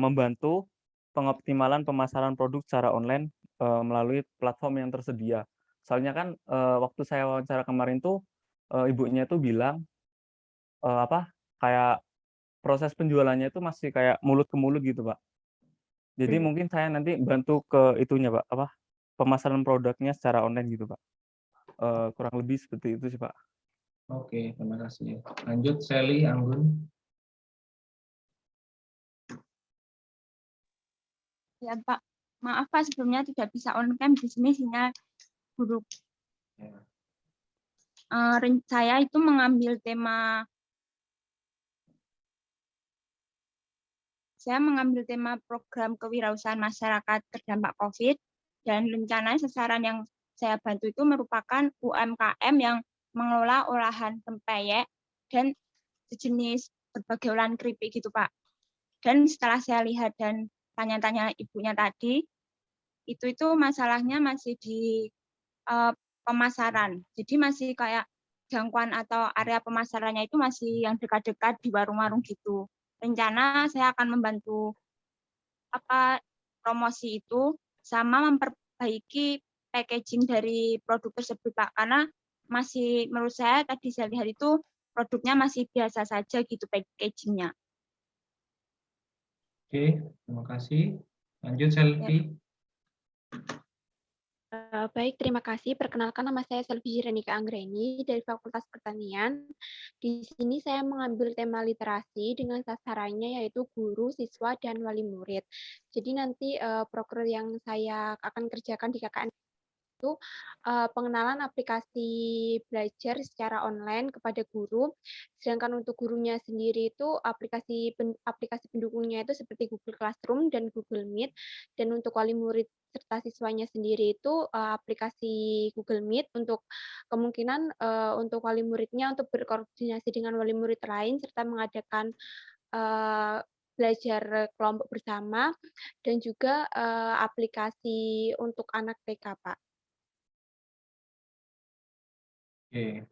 membantu pengoptimalan pemasaran produk secara online melalui platform yang tersedia. Soalnya kan waktu saya wawancara kemarin tuh ibunya tuh bilang kayak proses penjualannya itu masih kayak mulut ke mulut gitu, Pak. Jadi mungkin saya nanti bantu ke itunya, Pak, pemasaran produknya secara online gitu, Pak. Kurang lebih seperti itu sih, Pak. Oke, terima kasih. Lanjut, Sally Anggun. Ya, Pak. Maaf, Pak, sebelumnya tidak bisa on cam di sini sinyal buruk. Saya itu mengambil tema program kewirausahaan masyarakat terdampak COVID, dan rencana sasaran yang saya bantu itu merupakan UMKM yang mengelola olahan pempek dan sejenis berbagai olahan keripik gitu, Pak. Dan setelah saya lihat dan tanya-tanya ibunya tadi, itu masalahnya masih di pemasaran. Jadi masih kayak jangkauan atau area pemasarannya itu masih yang dekat-dekat di warung-warung gitu. Rencana saya akan membantu promosi itu sama memperbaiki packaging dari produk tersebut, Pak, karena masih menurut saya tadi saya lihat itu produknya masih biasa saja gitu packagingnya. Oke, terima kasih. Lanjut, Selvi. Baik, terima kasih. Perkenalkan, nama saya Selvi Jirenika Anggreni dari Fakultas Pertanian. Di sini saya mengambil tema literasi dengan sasarannya yaitu guru, siswa, dan wali murid. Jadi nanti proker yang saya akan kerjakan di KKN itu pengenalan aplikasi belajar secara online kepada guru. Sedangkan untuk gurunya sendiri itu aplikasi pendukungnya itu seperti Google Classroom dan Google Meet. Dan untuk wali murid serta siswanya sendiri itu aplikasi Google Meet untuk kemungkinan untuk wali muridnya untuk berkoordinasi dengan wali murid lain serta mengadakan belajar kelompok bersama, dan juga aplikasi untuk anak TK, Pak. Oke.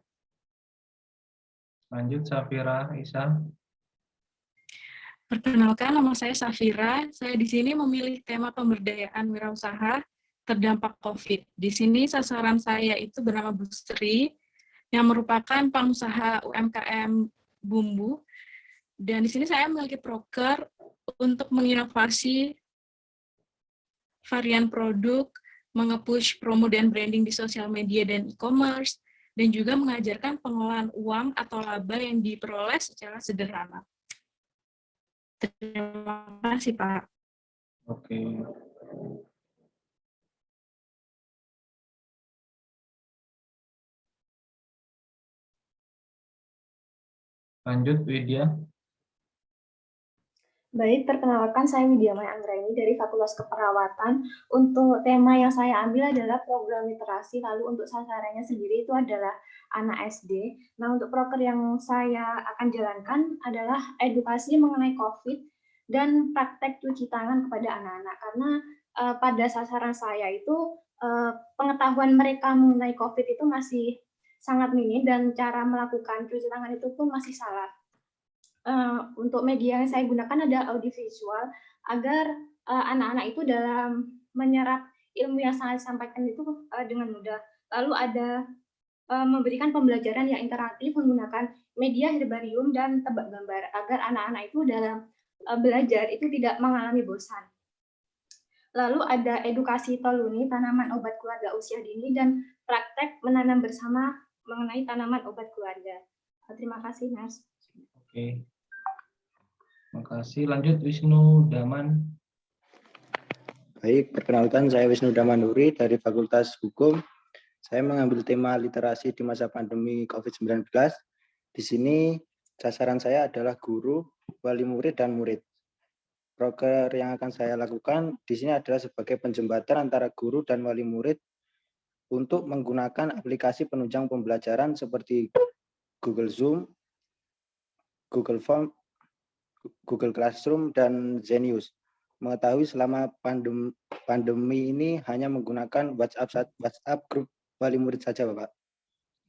Lanjut, Safira Isa. Perkenalkan, nama saya Safira. Saya di sini memilih tema pemberdayaan wirausaha terdampak COVID. Di sini sasaran saya itu bernama Bu Sri, yang merupakan pengusaha UMKM bumbu. Dan di sini saya memiliki proker untuk menginovasi varian produk, menge-push promo dan branding di sosial media dan e-commerce, dan juga mengajarkan pengelolaan uang atau laba yang diperoleh secara sederhana. Terima kasih, Pak. Oke. Lanjut, Widya. Baik, perkenalkan saya Widya Maya Anggraini dari Fakultas Keperawatan. Untuk tema yang saya ambil adalah program literasi, lalu untuk sasarannya sendiri itu adalah anak SD. Nah, untuk proker yang saya akan jalankan adalah edukasi mengenai COVID dan praktek cuci tangan kepada anak-anak. Karena pada sasaran saya itu pengetahuan mereka mengenai COVID itu masih sangat minim dan cara melakukan cuci tangan itu pun masih salah. Untuk media yang saya gunakan ada audiovisual agar anak-anak itu dalam menyerap ilmu yang saya sampaikan itu dengan mudah. Lalu ada memberikan pembelajaran yang interaktif menggunakan media herbarium dan tebak gambar agar anak-anak itu dalam belajar itu tidak mengalami bosan. Lalu ada edukasi toluni tanaman obat keluarga usia dini dan praktek menanam bersama mengenai tanaman obat keluarga. Terima kasih, Mas. Oke. Makasih. Lanjut Wisnu Daman. Baik, perkenalkan saya Wisnu Damanuri dari Fakultas Hukum. Saya mengambil tema literasi di masa pandemi COVID-19. Di sini sasaran saya adalah guru, wali murid, dan murid. Proker yang akan saya lakukan di sini adalah sebagai penjembatan antara guru dan wali murid untuk menggunakan aplikasi penunjang pembelajaran seperti Google Zoom, Google Form, Google Classroom, dan Zenius. Mengetahui selama pandemi ini hanya menggunakan WhatsApp grup wali murid saja, Bapak.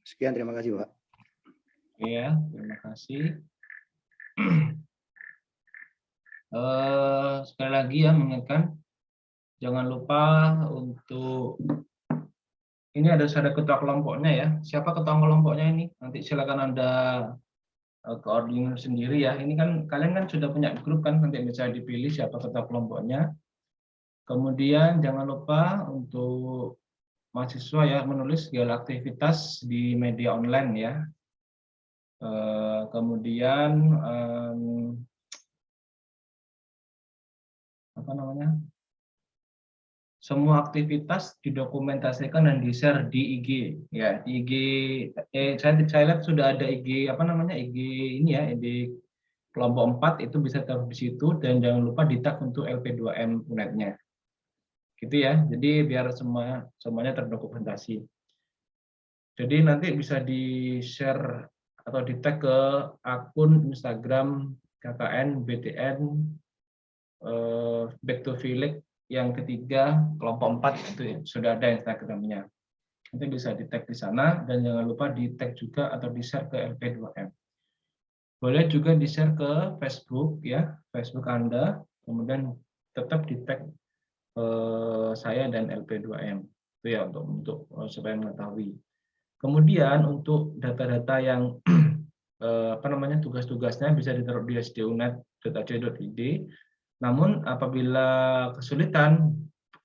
Sekian, terima kasih, Bapak. Iya, terima kasih. Sekali lagi ya, mengingatkan, jangan lupa untuk ini ada ketua kelompoknya ya. Siapa ketua kelompoknya ini? Nanti silakan Anda koordinir sendiri ya. Ini kan kalian kan sudah punya grup kan, nanti bisa dipilih siapa ketua kelompoknya. Kemudian jangan lupa untuk mahasiswa ya menulis segala aktivitas di media online ya. Kemudian apa namanya? Semua aktivitas didokumentasikan dan di-share di IG ya, di IG saya lihat sudah ada IG apa namanya? IG ini ya, IG kelompok 4 itu bisa taruh di situ dan jangan lupa di-tag untuk LP2M UNED-nya. Gitu ya. Jadi biar semuanya terdokumentasi. Jadi nanti bisa di-share atau di-tag ke akun Instagram KKN BTN Back to Village yang ketiga kelompok 4 itu ya, sudah ada Instagramnya. Nanti bisa di-tag di sana dan jangan lupa di-tag juga atau di-share ke LP2M. Boleh juga di-share ke Facebook ya, Facebook Anda, kemudian tetap di-tag saya dan LP2M. Itu ya untuk supaya mengetahui. Kemudian untuk data-data yang apa namanya tugas-tugasnya bisa ditaruh di sdunet.ac.id. Namun apabila kesulitan,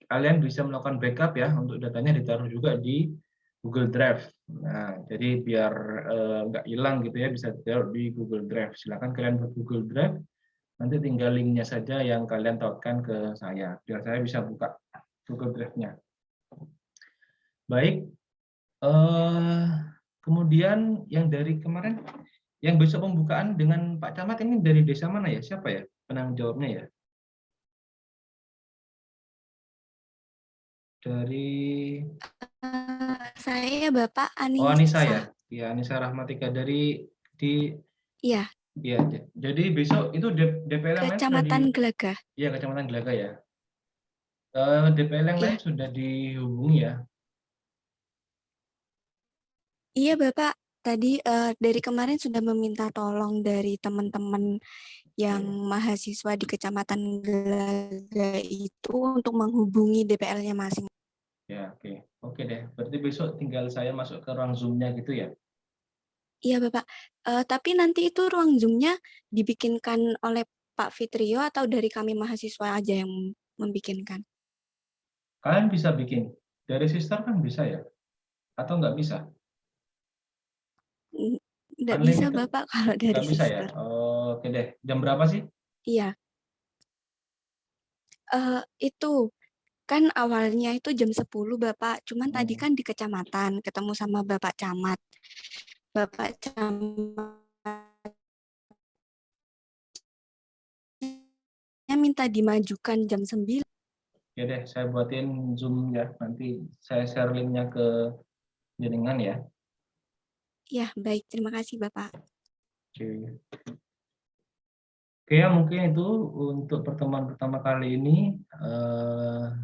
kalian bisa melakukan backup ya, untuk datanya ditaruh juga di Google Drive. Nah, jadi biar nggak hilang gitu ya, bisa ditaruh di Google Drive. Silakan kalian buat Google Drive, nanti tinggal linknya saja yang kalian tautkan ke saya, biar saya bisa buka Google Drive-nya. Baik, kemudian yang dari kemarin, yang besok pembukaan dengan Pak Camat ini dari desa mana ya? Siapa ya penanggung jawabnya ya? Dari Saya Bapak Anissa. Oh, Anissa ya. Ya, Anissa Rahmatika dari Iya. Iya, jadi besok itu DPL yang lain Kecamatan Gelagah. Iya, Kecamatan Gelagah ya. DPL yang lain sudah dihubungi ya. Iya Bapak, tadi dari kemarin sudah meminta tolong dari teman-teman yang mahasiswa di Kecamatan Gelagah itu untuk menghubungi DPL-nya masing. Ya, oke. Oke deh, berarti besok tinggal saya masuk ke ruang Zoom-nya gitu ya? Iya Bapak, tapi nanti itu ruang Zoom-nya dibikinkan oleh Pak Fitrio atau dari kami mahasiswa aja yang membikinkan? Kalian bisa bikin. Dari sister kan bisa ya? Atau nggak bisa? Nggak bisa Bapak kalau dari Nggak bisa ya? sister. Oke deh, jam berapa sih? Iya. Itu kan awalnya itu jam 10 Bapak, cuman tadi kan di kecamatan ketemu sama Bapak Camat. Bapak Camat minta dimajukan jam 9. Ya deh, saya buatin Zoom ya. Nanti saya share linknya ke jenengan ya. Ya, baik. Terima kasih, Bapak. Oke. Oke, ya mungkin itu untuk pertemuan pertama kali ini.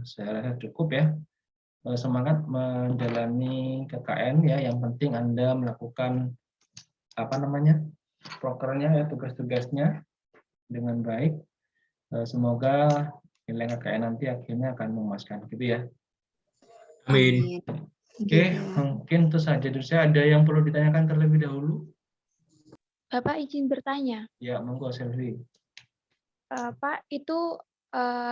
Saya rasa cukup ya. Semangat menjalani KKN ya. Yang penting Anda melakukan prokernya ya, tugas-tugasnya dengan baik. Semoga nilai KKN nanti akhirnya akan memuaskan gitu ya. Amin. Oke, mungkin itu saja dari saya. Ada yang perlu ditanyakan terlebih dahulu? Bapak izin bertanya. Ya, monggo Selvi. Pak, itu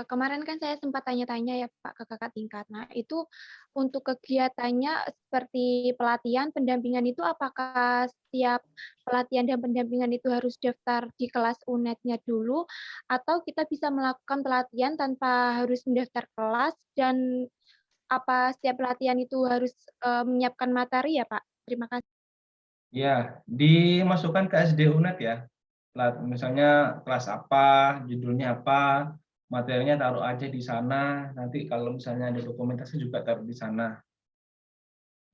kemarin kan saya sempat tanya-tanya ya Pak ke kakak tingkat. Nah, itu untuk kegiatannya seperti pelatihan, pendampingan itu apakah setiap pelatihan dan pendampingan itu harus daftar di kelas UNED-nya dulu, atau kita bisa melakukan pelatihan tanpa harus mendaftar kelas, dan apa setiap pelatihan itu harus menyiapkan materi ya Pak? Terima kasih. Ya, dimasukkan ke SD UNED ya. Misalnya kelas apa, judulnya apa, materinya taruh aja di sana. Nanti kalau misalnya ada dokumentasi juga taruh di sana.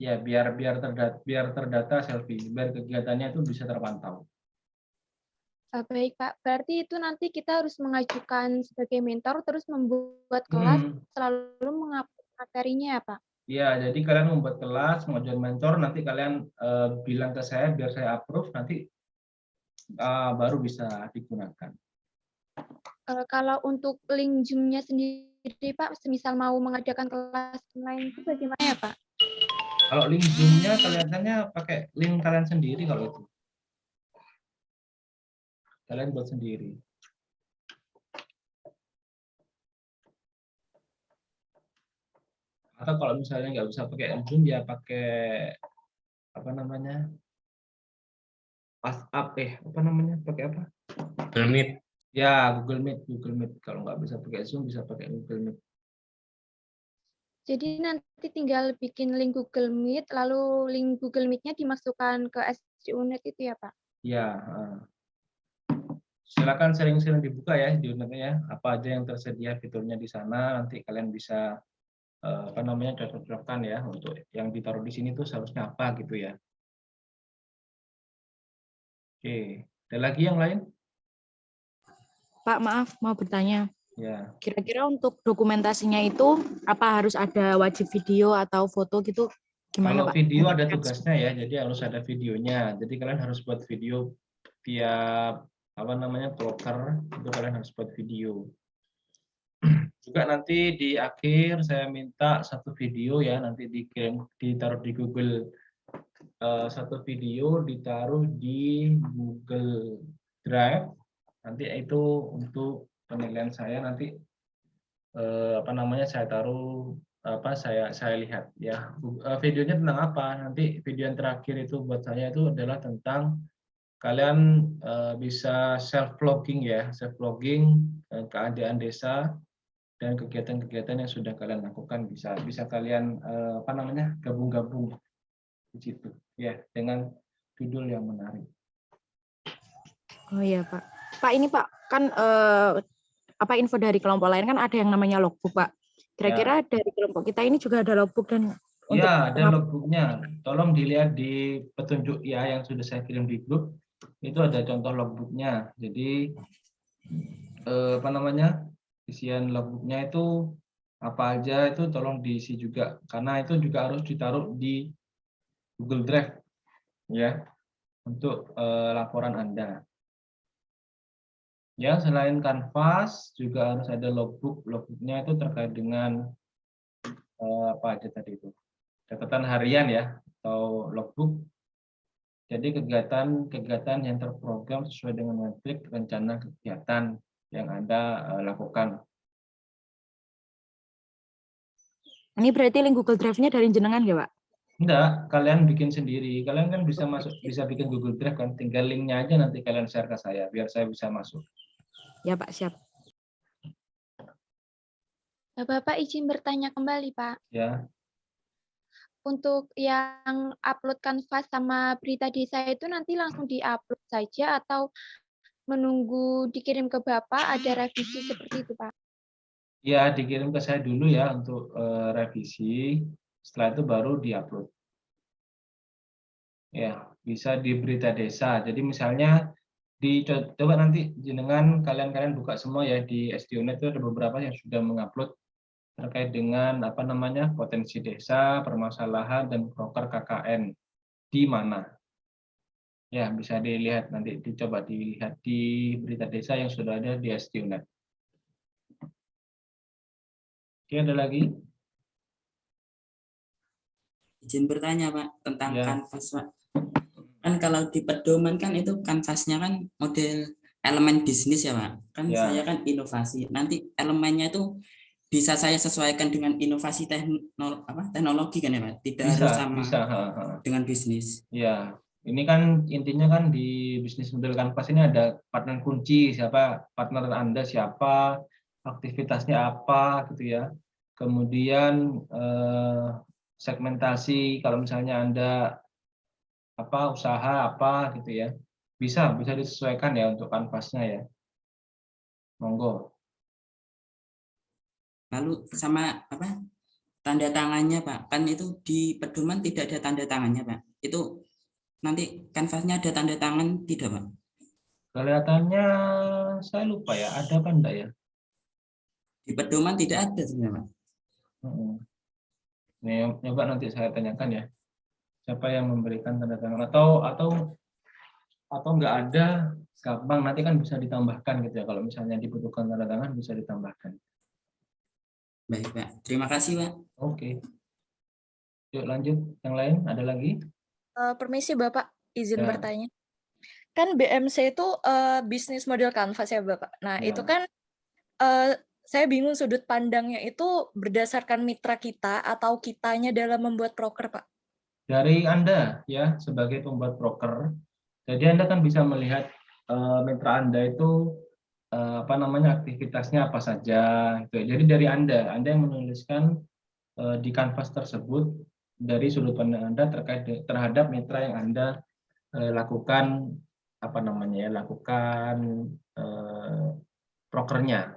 Ya, biar terdata Selfie, biar kegiatannya itu bisa terpantau. Baik Pak, berarti itu nanti kita harus mengajukan sebagai mentor, terus membuat kelas, selalu mengupload materinya ya Pak? Ya, jadi kalian membuat kelas, mengajukan mentor, nanti kalian bilang ke saya, biar saya approve, nanti baru bisa digunakan. Kalau untuk link Zoom-nya sendiri Pak, semisal mau mengadakan kelas online itu bagaimana ya Pak? Kalau link Zoom-nya kelihatannya pakai link kalian sendiri kalau itu. Kalian buat sendiri. Atau kalau misalnya nggak bisa pakai Zoom, ya pakai WhatsApp pakai apa? Google Meet. Ya, Google Meet. Kalau nggak bisa pakai Zoom, bisa pakai Google Meet. Jadi nanti tinggal bikin link Google Meet, lalu link Google Meet-nya dimasukkan ke SD UNED itu ya Pak? Ya, silakan sering-sering dibuka ya di UNED-nya ya. Apa aja yang tersedia fiturnya di sana, nanti kalian bisa cocok-cocokkan ya untuk yang ditaruh di sini tuh seharusnya apa gitu ya. Oke, ada lagi yang lain? Pak, maaf, mau bertanya. Ya. Kira-kira untuk dokumentasinya itu apa harus ada wajib video atau foto gitu? Gimana Kalau Pak? video ada tugasnya ya, jadi harus ada videonya. Jadi kalian harus buat video tiap proker itu kalian harus buat video. Juga nanti di akhir saya minta satu video ya, nanti dikirim, ditaruh di Google, satu video ditaruh di Google Drive. Nanti itu untuk penilaian saya nanti saya taruh saya lihat ya videonya tentang apa. Nanti video yang terakhir itu buat saya itu adalah tentang kalian bisa self vlogging ya, self vlogging keadaan desa dan kegiatan-kegiatan yang sudah kalian lakukan, bisa kalian gabung-gabung di situ ya dengan judul yang menarik. Oh iya Pak. Pak ini Pak kan info dari kelompok lain kan ada yang namanya logbook Pak. Kira-kira dari kelompok kita ini juga ada logbook dan Ya, ada logbooknya. Tolong dilihat di petunjuk ya yang sudah saya kirim di grup. Itu ada contoh logbooknya. Jadi isian logbooknya itu apa aja itu tolong diisi juga, karena itu juga harus ditaruh di Google Drive ya untuk laporan Anda. Ya, selain Canvas juga harus ada logbook. Logbooknya itu terkait dengan apa aja tadi itu, catatan harian ya atau logbook. Jadi kegiatan yang terprogram sesuai dengan metrik rencana kegiatan yang Anda lakukan. Ini berarti link Google Drive-nya dari jenengan ya Pak? Enggak, kalian bikin sendiri. Kalian kan bisa bikin Google Drive kan, tinggal linknya aja nanti kalian share ke saya biar saya bisa masuk. Ya Pak, siap. Bapak izin bertanya kembali Pak. Ya. Untuk yang upload Canvas sama berita desa itu nanti langsung diupload saja atau menunggu dikirim ke Bapak ada revisi seperti itu, Pak? Ya, dikirim ke saya dulu ya untuk revisi. Setelah itu baru diupload. Ya, bisa di berita desa. Jadi misalnya coba nanti jenengan kalian buka semua ya di SDUNet itu ada beberapa yang sudah mengupload terkait dengan apa namanya potensi desa, permasalahan dan proker KKN di mana. Ya, bisa dilihat nanti dicoba dilihat di berita desa yang sudah ada di SDUNet. Oke, ada lagi? Izin bertanya Pak tentang Ya. kanvas Pak. Kan kalau di pedoman kan itu kanvasnya kan model elemen bisnis ya Pak. Kan Ya. saya kan inovasi. Nanti elemennya itu bisa saya sesuaikan dengan inovasi teknologi kan ya Pak. Tidak Bisa, harus sama bisa. dengan bisnis. Ya, ini kan intinya kan di bisnis model kanvas ini ada partner kunci, siapa partner Anda siapa, aktivitasnya apa gitu ya. Kemudian segmentasi kalau misalnya Anda usaha apa gitu ya. Bisa disesuaikan ya untuk kanvasnya ya. Monggo. Lalu sama tanda tangannya Pak. Kan itu di pedoman tidak ada tanda tangannya Pak. Itu nanti kanvasnya ada tanda tangan tidak Pak? Kelihatannya saya lupa ya, ada apa enggak ya? Di pedoman tidak ada sebenarnya Pak. Nih, coba nanti saya tanyakan ya. Siapa yang memberikan tanda tangan atau enggak ada, gampang nanti kan bisa ditambahkan gitu ya. Kalau misalnya dibutuhkan tanda tangan bisa ditambahkan. Baik Pak, terima kasih Pak. Oke. Yuk lanjut, yang lain ada lagi? Permisi Bapak, izin Ya. bertanya. Kan BMC itu bisnis model kanvas ya Bapak. Nah Ya. itu kan saya bingung sudut pandangnya itu berdasarkan mitra kita atau kitanya dalam membuat proker Pak. Dari Anda ya sebagai pembuat proker, jadi Anda kan bisa melihat mitra Anda itu aktivitasnya apa saja. Gitu. Jadi dari Anda yang menuliskan di kanvas tersebut dari sudut pandang Anda terkait terhadap mitra yang Anda lakukan prokernya,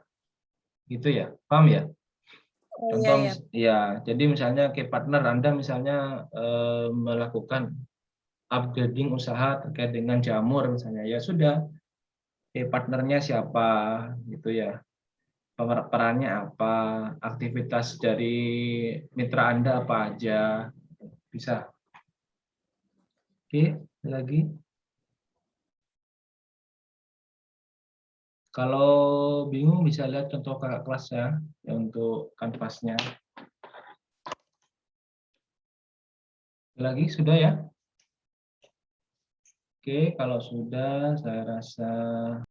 gitu ya, paham ya? Contoh, ya, jadi misalnya ke partner Anda misalnya melakukan upgrading usaha terkait dengan jamur misalnya, ya sudah, partnernya siapa, gitu ya, perannya apa, aktivitas dari mitra Anda apa aja, bisa. Oke, lagi. Kalau bingung bisa lihat contoh kakak kelas ya untuk kanvasnya. Lagi sudah ya? Oke, kalau sudah saya rasa